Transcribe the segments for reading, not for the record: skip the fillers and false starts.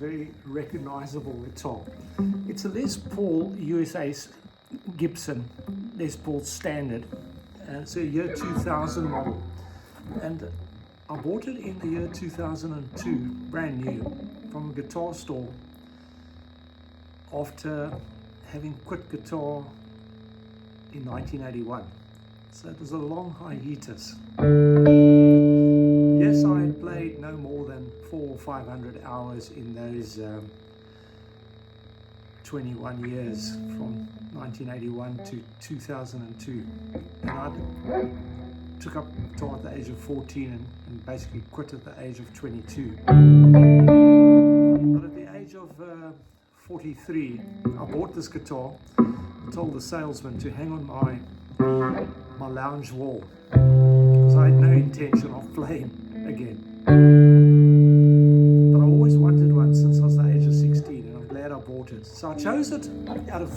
very recognizable guitar. It's a Les Paul USA Gibson Les Paul Standard. It's a year 2000 model. And I bought it in the year 2002, brand new, from a guitar store after having quit guitar in 1981. So it was a long hiatus. Yes, I had played no more than 400 or 500 hours in those 21 years from 1981 to 2002. And I took up guitar at the age of 14 and basically quit at the age of 22. But at the age of 43, I bought this guitar. I told the salesman to hang on my lounge wall because I had no intention of playing again. But I always wanted one since I was the age of 16, and I'm glad I bought it. So I chose it out of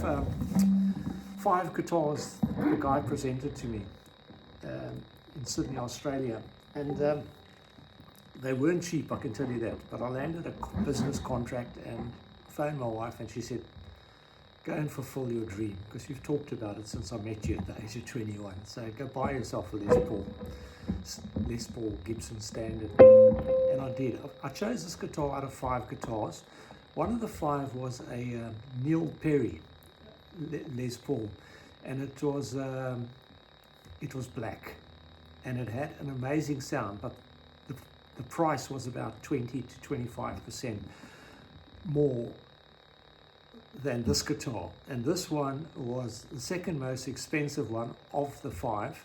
5 guitars the guy presented to me in Sydney, Australia. And they weren't cheap, I can tell you that. But I landed a business contract and phoned my wife, and she said, go and fulfill your dream, because you've talked about it since I met you at the age of 21. So go buy yourself a Les Paul Gibson Standard. And I did. I chose this guitar out of 5 guitars. One of the 5 was a Neil Perry Les Paul, and it was black, and it had an amazing sound, but the price was about 20 to 25% more than this guitar. And this one was the second most expensive one of the 5.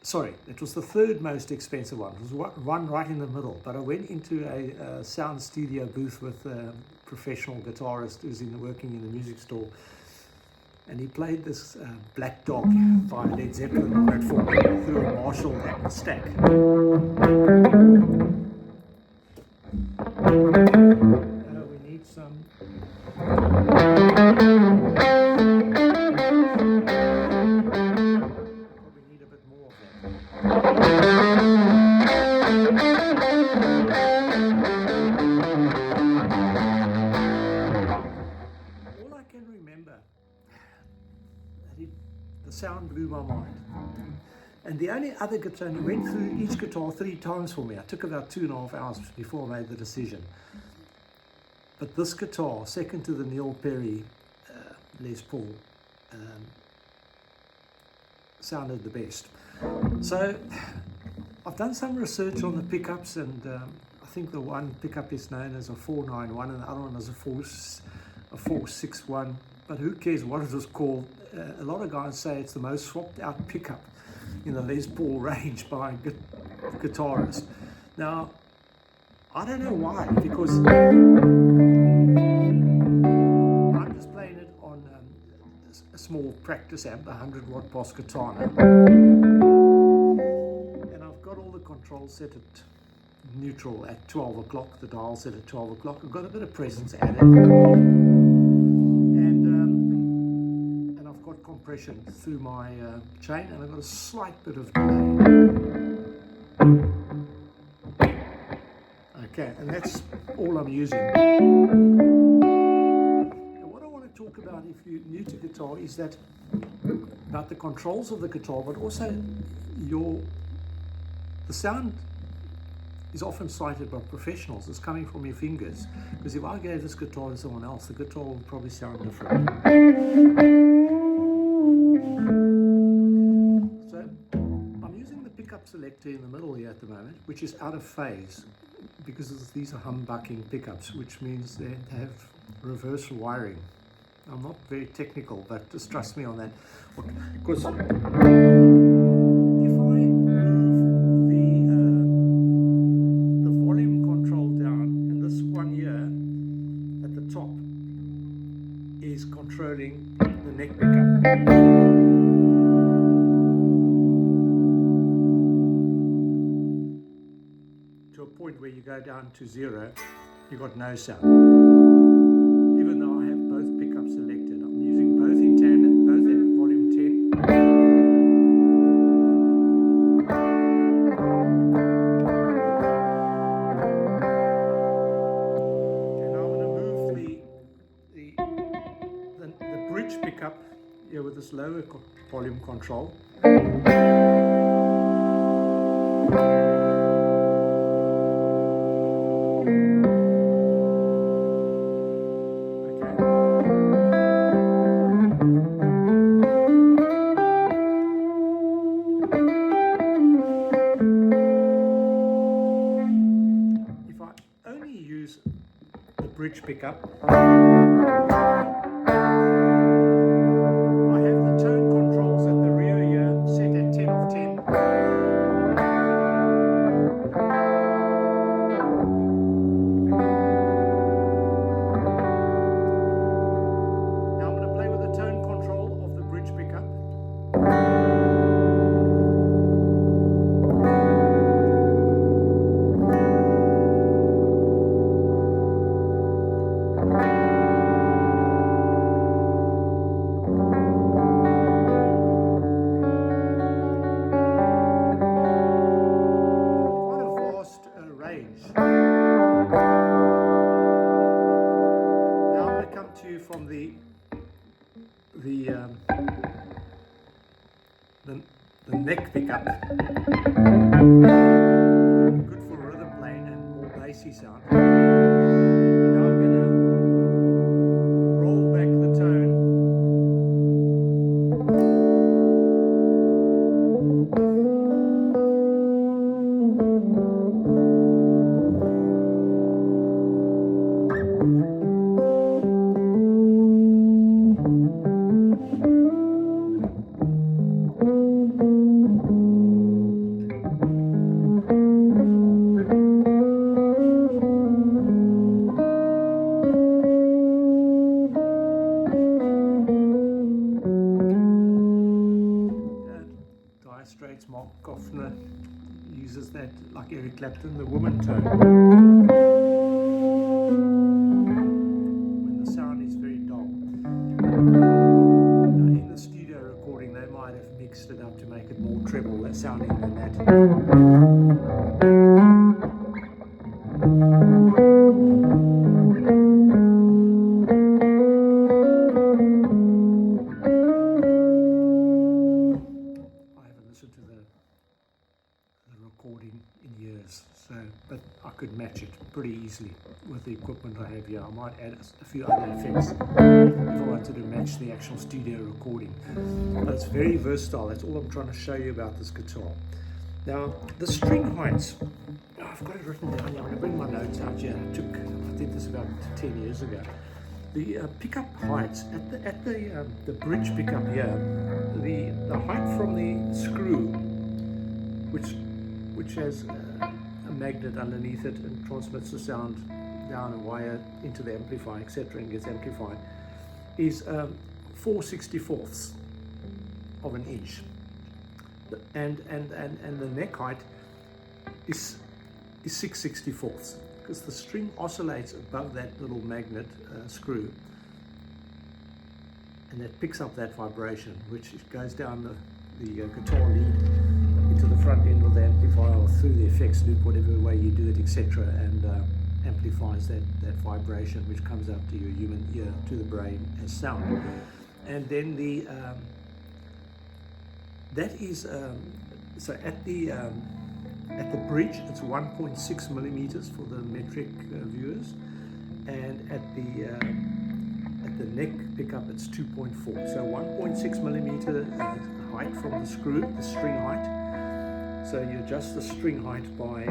Sorry, it was the third most expensive one. It was one right in the middle. But I went into a sound studio booth with a professional guitarist who's working in the music store, and he played this Black Dog by Led Zeppelin on it for me through a Marshall stack. We need some. Probably need a bit more of that. All I can remember, the sound blew my mind. And the only other guitar, and he went through each guitar 3 times for me. I took about 2.5 hours before I made the decision. But this guitar, second to the Neil Perry Les Paul, sounded the best. So I've done some research on the pickups, and I think the one pickup is known as a 491 and the other one is a 461. But who cares what it was called? A lot of guys say it's the most swapped out pickup in the Les Paul range by a guitarist. Now, I don't know why, because I'm just playing it on a small practice amp, a 100-watt Boss Katana, and I've got all the controls set at neutral at 12 o'clock, the dial set at 12 o'clock. I've got a bit of presence added, and I've got compression through my chain, and I've got a slight bit of delay. Okay, and that's all I'm using. And what I want to talk about, if you're new to guitar, is that about the controls of the guitar, but also the sound is often cited by professionals as coming from your fingers. Because if I gave this guitar to someone else, the guitar would probably sound different. So I'm using the pickup selector in the middle here at the moment, which is out of phase, because these are humbucking pickups, which means they have reverse wiring. I'm not very technical, but just trust me on that. Because if I move the volume control down, and this one here at the top is controlling the neck pickup. To a point where you go down to 0, you've got no sound. Even though I have both pickups selected, I'm using both in tandem, both at volume 10. bridge pickup here with this lower volume control. If I only use the bridge pickup, I have the tone controls at the rear here set at 10 of 10. Now I'm going to play with the tone control of the bridge pickup. Range. Now I'm going to come to you from the neck pickup. Good for rhythm playing and more bassy sound. Now I'm going to roll back the tone. Straits, Mark Knopfler uses that, like Eric Clapton, the woman tone. When the sound is very dull. In the studio recording, they might have mixed it up to make it more treble sounding than that. To the recording in years, but I could match it pretty easily with the equipment I have here. I might add a few other effects if I wanted to match the actual studio recording, but it's very versatile. That's all I'm trying to show you about this guitar. Now the string heights, I've got it written down here. I'm going to bring my notes out here. I did this about 10 years ago. The pickup heights at the bridge pickup here, the height from the screw, which has a magnet underneath it and transmits the sound down a wire into the amplifier, etc., and gets amplified, is 4/64ths of an inch, and the neck height is 6/64ths. Because the string oscillates above that little magnet screw, and that picks up that vibration, which goes down the guitar lead into the front end of the amplifier or through the effects loop, whatever way you do it, etc., and amplifies that vibration, which comes up to your human ear, to the brain as sound. And then that is so at the bridge, it's 1.6 millimeters for the metric viewers, and at the neck pickup it's 2.4. So 1.6 millimeter height from the screw, the string height. So you adjust the string height by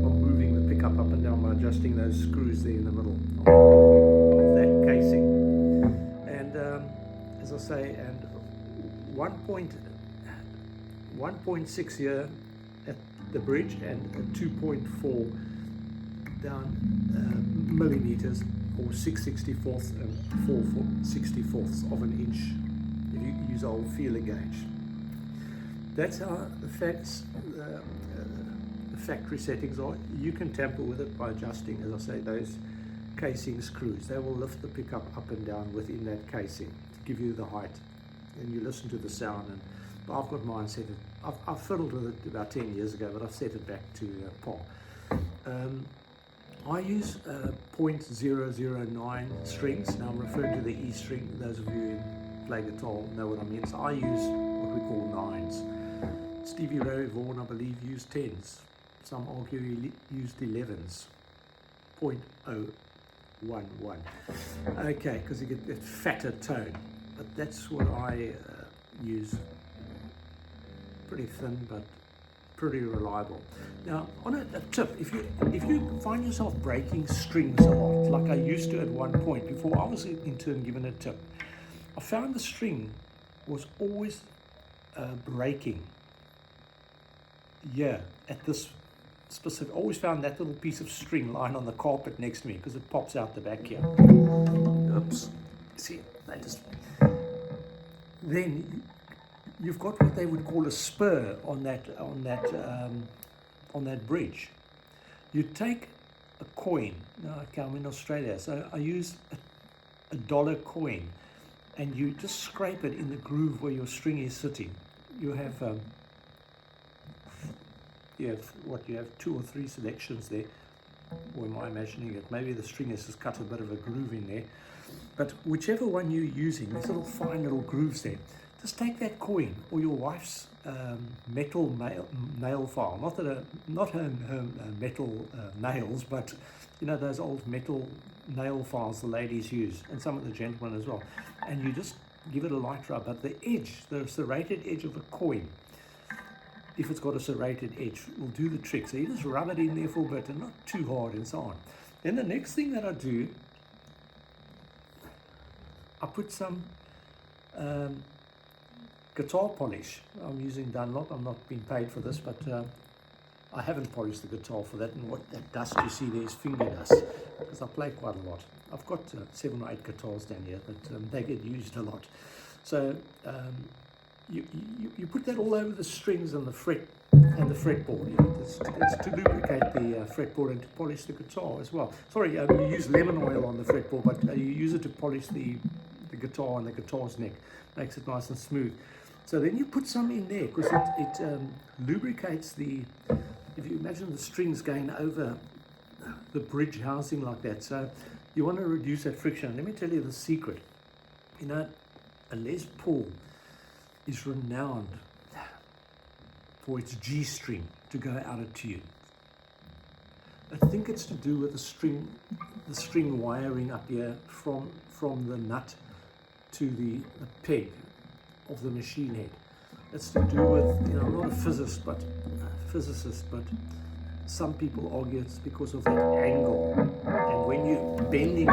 moving the pickup up and down by adjusting those screws there in the middle of that casing. And as I say, and 1.6 here at the bridge, and 2.4 down millimeters, or 6/64ths and 4/64ths of an inch if you use old feeler gauge. That's how the factory settings are. You can tamper with it by adjusting, as I say, those casing screws. They will lift the pickup up and down within that casing to give you the height, and you listen to the sound. And I've got mine set. I've fiddled with it about 10 years ago, but I've set it back to par. I use .009 strings. Now I'm referring to the E string. Those of you who play guitar know what I mean. So I use what we call nines. Stevie Ray Vaughan, I believe, used tens. Some argue he used 11s. .011. Okay, because you get that fatter tone. But that's what I use. Pretty thin, but pretty reliable. Now, on a tip, if you find yourself breaking strings a lot, like I used to at one point before I was in turn given a tip, I found the string was always breaking. Yeah, at this specific, always found that little piece of string lying on the carpet next to me because it pops out the back here. Oops. See, they just. Then you've got what they would call a spur on that bridge. You take a coin. Now, okay, I'm in Australia, so I use a dollar coin, and you just scrape it in the groove where your string is sitting. You have you have 2 or 3 selections there. Or am I imagining it? Maybe the string has just cut a bit of a groove in there. But whichever one you're using, there's little fine little grooves there. Just take that coin or your wife's metal nail file, not her metal nails, but you know those old metal nail files the ladies use, and some of the gentlemen as well. And you just give it a light rub at the edge, the serrated edge of a coin. If it's got a serrated edge, will do the trick. So you just rub it in there for a bit and not too hard and so on. Then the next thing that I do, I put some guitar polish. I'm using Dunlop. I'm not being paid for this, but I haven't polished the guitar for that. And what that dust you see there is finger dust, because I play quite a lot. I've got 7 or 8 guitars down here, but they get used a lot. So you put that all over the strings and the fretboard. You know, it's to lubricate the fretboard and to polish the guitar as well. Sorry, you use lemon oil on the fretboard, but you use it to polish the guitar and the guitar's neck. Makes it nice and smooth. So then you put some in there because it lubricates the. If you imagine the strings going over the bridge housing like that, so you want to reduce that friction. Let me tell you the secret. You know, a Les Paul is renowned for its G string to go out of tune. I think it's to do with the string wiring up here from the nut to the peg of the machine head. It's to do with, you know, I'm not a physicist, but some people argue it's because of that angle. And when you're bending the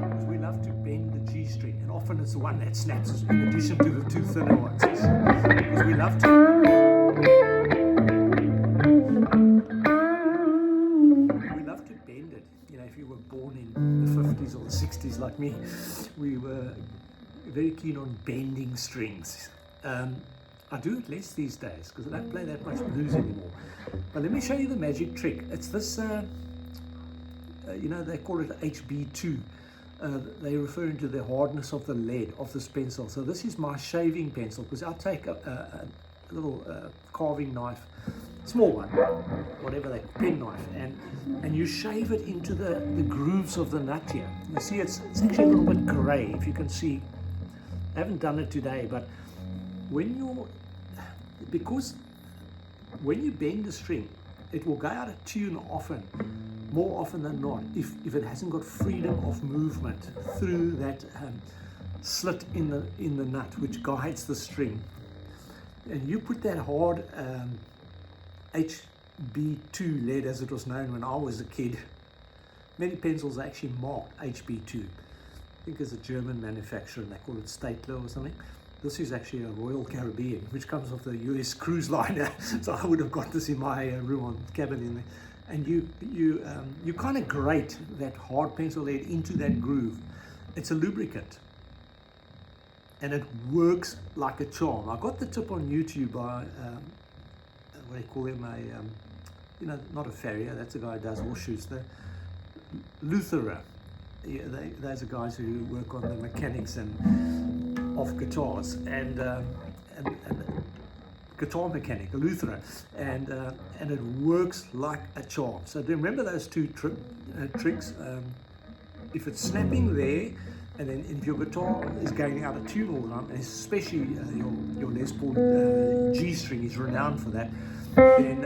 because we love to bend the G string, and often it's the one that snaps in addition to the 2 thinner ones. Because we love to bend it. You know, if you were born in the 50s or the 60s like me, we were very keen on bending strings. I do it less these days because I don't play that much blues anymore. But let me show you the magic trick. It's this, you know, they call it HB2. They're referring to the hardness of the lead of this pencil. So this is my shaving pencil, because I take a little carving knife, small one, whatever they pen knife, and you shave it into the grooves of the nut here. You see, it's actually a little bit grey, if you can see. I haven't done it today, but because when you bend the string, it will go out of tune often, more often than not, if it hasn't got freedom of movement through that slit in the nut which guides the string. And you put that hard HB2 lead, as it was known when I was a kid. Many pencils are actually marked HB2. I think it's a German manufacturer, and they call it Statler or something. This is actually a Royal Caribbean, which comes off the US cruise liner. So I would have got this in my room on cabin in there. And you kind of grate that hard pencil lead into that groove. It's a lubricant, and it works like a charm. I got the tip on YouTube by what do you call him? You know, not a farrier. That's a guy who does horseshoes. The Lutherer. Yeah, those are guys who work on the mechanics and of guitars, and guitar mechanic, a Lutheran, and it works like a charm. So remember those two tricks. If it's snapping there, and then if your guitar is going out of tune all the time, and especially your Les Paul G string is renowned for that, then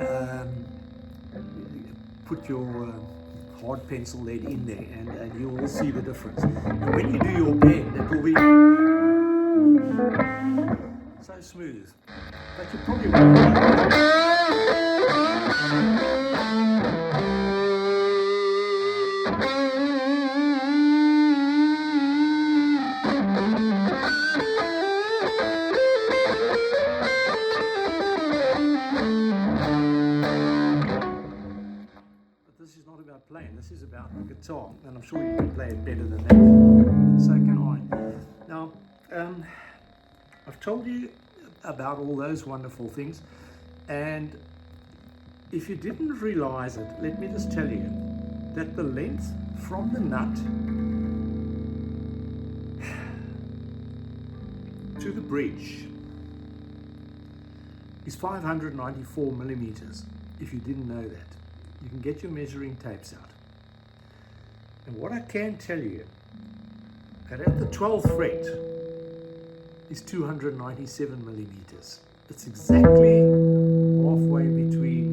put your hard pencil lead in there, and you will see the difference. And when you do your bend, it will be so smooth, but you probably won't. This is not about playing, this is about the guitar, and I'm sure you can play it better than that, and so can I. Now, I've told you about all those wonderful things, and if you didn't realize it, let me just tell you that the length from the nut to the bridge is 594 millimeters. If you didn't know that, you can get your measuring tapes out. And what I can tell you, that at the 12th fret is 297 millimeters. It's exactly halfway between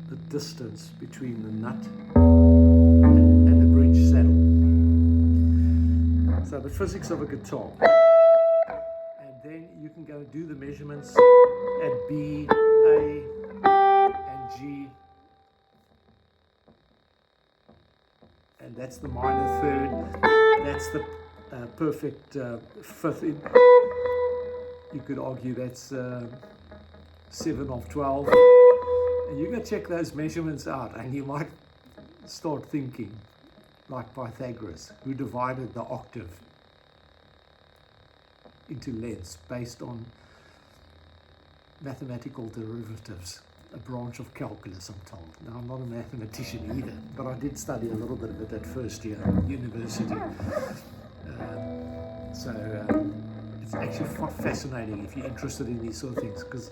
the distance between the nut and the bridge saddle. So the physics of a guitar. And then you can go do the measurements at B, A, and G, and that's the minor third, that's the perfect fifth. You could argue that's 7 of 12, and you go check those measurements out, and you might start thinking like Pythagoras, who divided the octave into lengths based on mathematical derivatives, a branch of calculus, I'm told. Now, I'm not a mathematician either, but I did study a little bit of it at first year university. It's actually fascinating if you're interested in these sort of things, because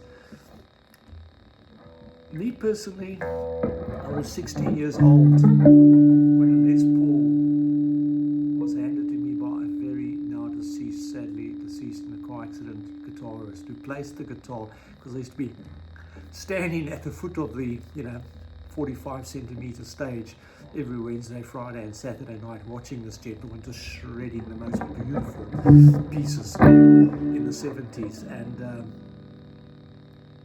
me personally, I was 16 years old when a Les Paul was handed to me by a very now deceased, sadly deceased in a car accident guitarist, who placed the guitar, because I used to be standing at the foot of the 45 centimeter stage every Wednesday, Friday and Saturday night, watching this gentleman just shredding the most beautiful pieces in the 70s. And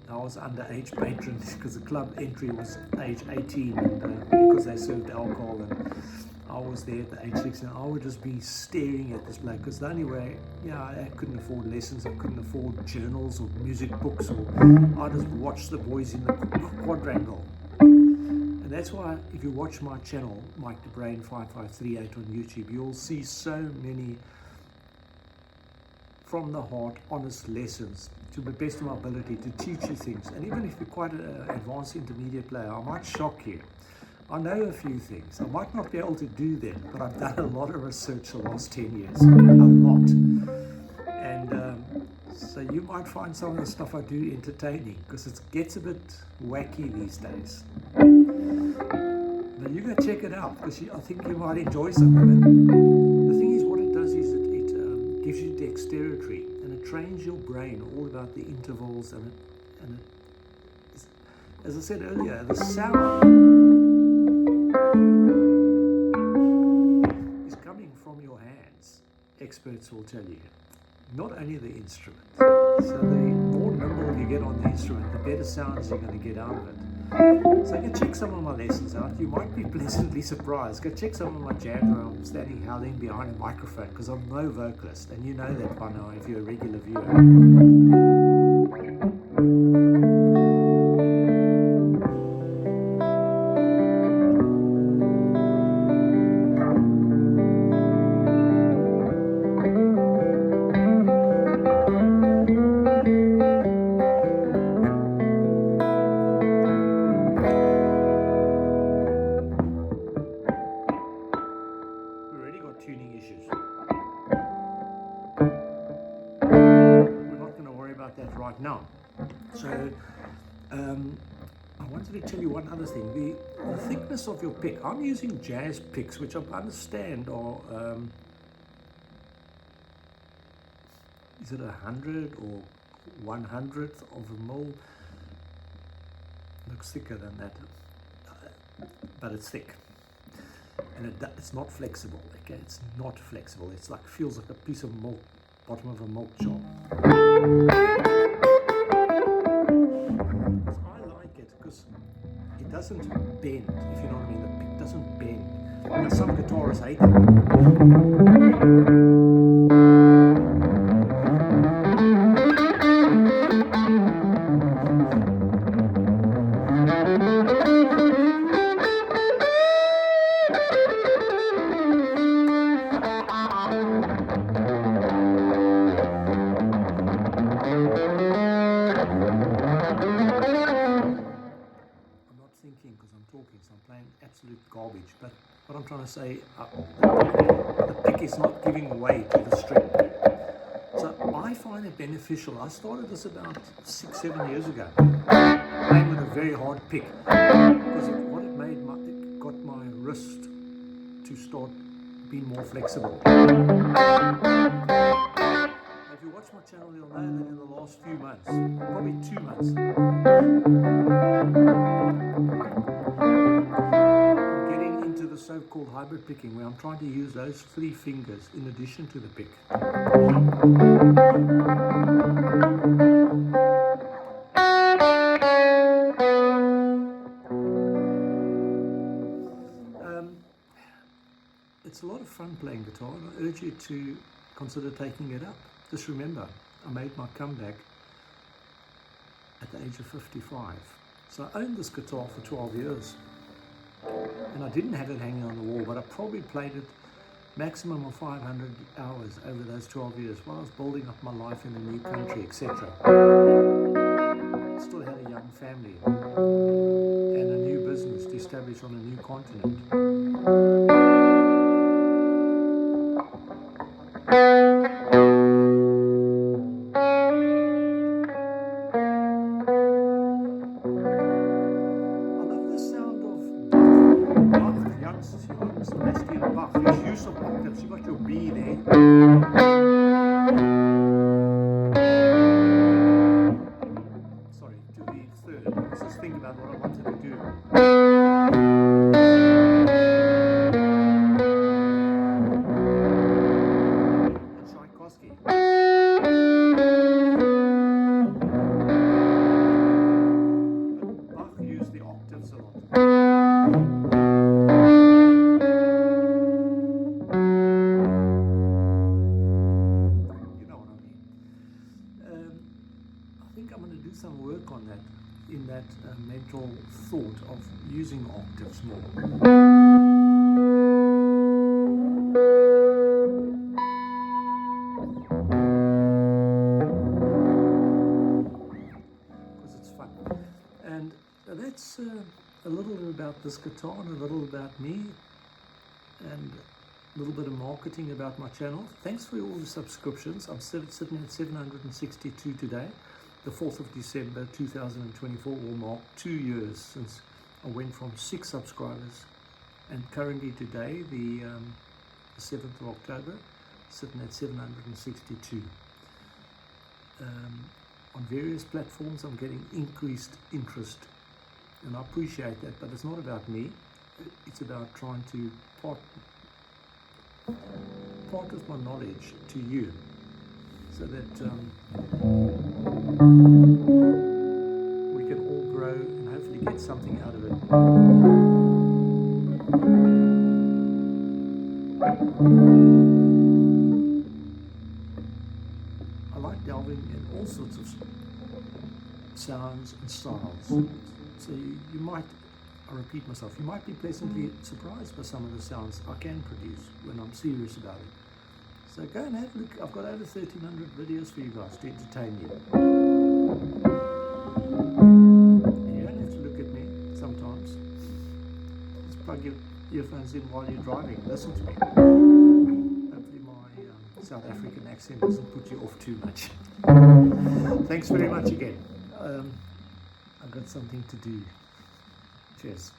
I was underage patron because the club entry was age 18, and because they served alcohol, and I was there at the age 16. I would just be staring at this bloke, because the only way, I couldn't afford lessons, I couldn't afford journals or music books, or I just watched the boys in the quadrangle. And that's why, if you watch my channel, Mike the Brain 5538 on YouTube, you'll see so many from the heart, honest lessons to the best of my ability to teach you things. And even if you're quite an advanced intermediate player, I might shock you. I know a few things. I might not be able to do them, but I've done a lot of research the last 10 years. A lot. And so you might find some of the stuff I do entertaining, because it gets a bit wacky these days. Now you go check it out, because I think you might enjoy some of it. The thing is, what it does is it gives you dexterity, and it trains your brain all about the intervals, and as I said earlier, the sound is coming from your hands. Experts will tell you, not only the instrument. So the more nimble you get on the instrument, the better sounds you're going to get out of it. So go check some of my lessons out. You might be pleasantly surprised. Go check some of my jams where I'm standing howling behind a microphone, because I'm no vocalist, and you know that by now if you're a regular viewer. Tuning issues. We're not going to worry right now. So I wanted to tell you one other thing. The thickness of your pick. I'm using jazz picks, which I understand are, is it 100 or 1/100th of a mil? Looks thicker than that, but it's thick. And it's not flexible, okay? It's not flexible. It's like, feels like a piece of milk, bottom of a milk jar. I like it because it doesn't bend, if you know what I mean. The pick doesn't bend. Now some guitarists hate it. Because I'm talking, so I'm playing absolute garbage. But what I'm trying to say, the pick is not giving way to the string. So I find it beneficial. I started this about 6-7 years ago, playing with a very hard pick, because what it made, it got my wrist to start being more flexible. If you watch my channel, you'll know that in the last few months, probably 2 months, I'm getting into the so-called hybrid picking, where I'm trying to use those 3 fingers in addition to the pick. It's a lot of fun playing guitar, and I urge you to consider taking it up. Just remember, I made my comeback at the age of 55. So I owned this guitar for 12 years. And I didn't have it hanging on the wall, but I probably played it maximum of 500 hours over those 12 years while I was building up my life in a new country, etc. Still had a young family and a new business to establish on a new continent. Use of octaves, you got your B there. Sorry, to the third. Let's just think about what I wanted to do. And Tchaikovsky. But Bach used the octaves a lot. Some work on that, in that mental thought of using octaves more. Because it's fun. And that's a little bit about this guitar, and a little about me, and a little bit of marketing about my channel. Thanks for all the subscriptions. I'm sitting at 762 today. The 4th of December 2024 will mark 2 years since I went from 6 subscribers, and currently today, the 7th of October, sitting at 762. On various platforms I'm getting increased interest, and I appreciate that, but it's not about me. It's about trying to part with my knowledge to you, so that we can all grow and hopefully get something out of it. I like delving in all sorts of sounds and styles. So you might, I repeat myself, you might be pleasantly surprised by some of the sounds I can produce when I'm serious about it. So go and have a look. I've got over 1,300 videos for you guys to entertain you. And you don't have to look at me sometimes. Just plug your earphones in while you're driving. Listen to me. Hopefully my South African accent doesn't put you off too much. Thanks very much again. I've got something to do. Cheers.